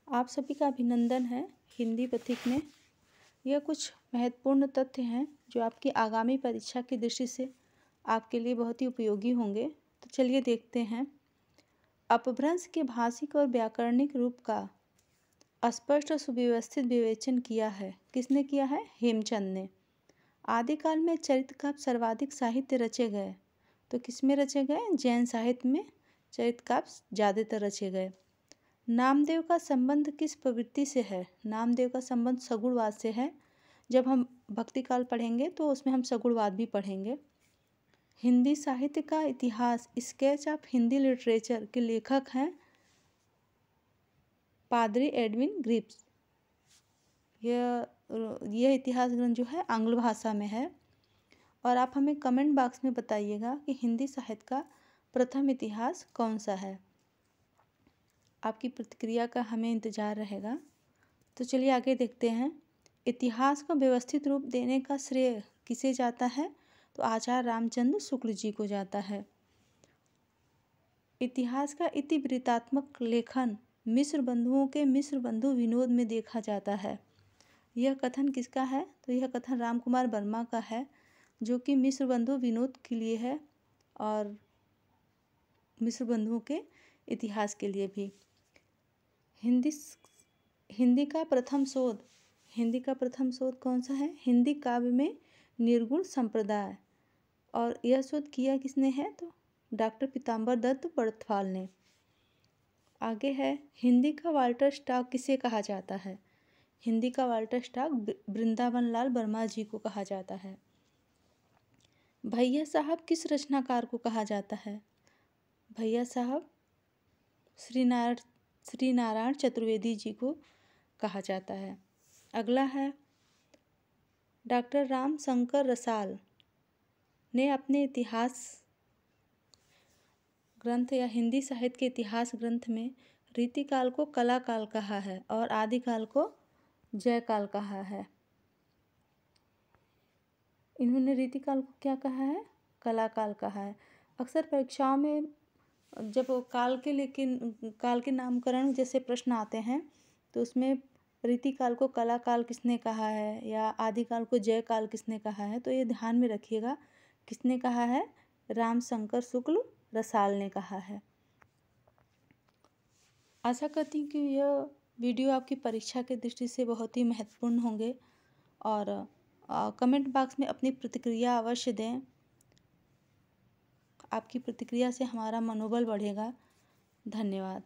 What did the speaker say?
आप सभी का अभिनंदन है हिंदी पथिक में। यह कुछ महत्वपूर्ण तथ्य हैं जो आपकी आगामी परीक्षा की दृष्टि से आपके लिए बहुत ही उपयोगी होंगे। तो चलिए देखते हैं। अपभ्रंश के भाषिक और व्याकरणिक रूप का स्पष्ट और सुव्यवस्थित विवेचन किया है। किसने किया है? हेमचंद ने। आदिकाल में चरित्र काव्य सर्वाधिक साहित्य रचे गए। तो किसमें रचे गए? जैन साहित्य में चरित्र काव्य ज़्यादातर रचे गए। नामदेव का संबंध किस प्रवृत्ति से है? नामदेव का संबंध सगुणवाद से है। जब हम भक्ति काल पढ़ेंगे तो उसमें हम सगुणवाद भी पढ़ेंगे। हिंदी साहित्य का इतिहास स्केच ऑफ हिंदी लिटरेचर के लेखक हैं पादरी एडविन ग्रिप्स। यह इतिहास ग्रंथ जो है आंग्ल भाषा में है। और आप हमें कमेंट बॉक्स में बताइएगा कि हिंदी साहित्य का प्रथम इतिहास कौन सा है। आपकी प्रतिक्रिया का हमें इंतज़ार रहेगा। तो चलिए आगे देखते हैं। इतिहास को व्यवस्थित रूप देने का श्रेय किसे जाता है? तो आचार्य रामचंद्र शुक्ल जी को जाता है। इतिहास का इतिवृत्तात्मक लेखन मिश्र बंधुओं के मिश्र बंधु विनोद में देखा जाता है। यह कथन किसका है? तो यह कथन राम कुमार वर्मा का है, जो कि मिश्र बंधु विनोद के लिए है और मिश्र बंधुओं के इतिहास के लिए भी। हिंदी का प्रथम शोध कौन सा है? हिंदी काव्य में निर्गुण संप्रदाय। और यह शोध किया किसने है? तो डॉक्टर पीताम्बर दत्त बड़थवाल ने। आगे है, हिंदी का वाल्टर स्टॉक किसे कहा जाता है? हिंदी का वाल्टर स्टॉक वृंदावन लाल वर्मा जी को कहा जाता है। भैया साहब किस रचनाकार को कहा जाता है? भैया साहब श्री नारायण चतुर्वेदी जी को कहा जाता है। अगला है, डॉक्टर राम शंकर रसाल ने अपने इतिहास ग्रंथ या हिंदी साहित्य के इतिहास ग्रंथ में रीतिकाल को कलाकाल कहा है और आदिकाल को जयकाल कहा है। इन्होंने रीतिकाल को क्या कहा है? कलाकाल कहा है। अक्सर परीक्षाओं में जब काल के नामकरण जैसे प्रश्न आते हैं तो उसमें रीतिकाल को कलाकाल किसने कहा है या आदिकाल को जयकाल किसने कहा है, तो ये ध्यान में रखिएगा। किसने कहा है? राम शंकर शुक्ल रसाल ने कहा है। आशा करती हूँ कि यह वीडियो आपकी परीक्षा की दृष्टि से बहुत ही महत्वपूर्ण होंगे और कमेंट बॉक्स में अपनी प्रतिक्रिया अवश्य दें। आपकी प्रतिक्रिया से हमारा मनोबल बढ़ेगा। धन्यवाद।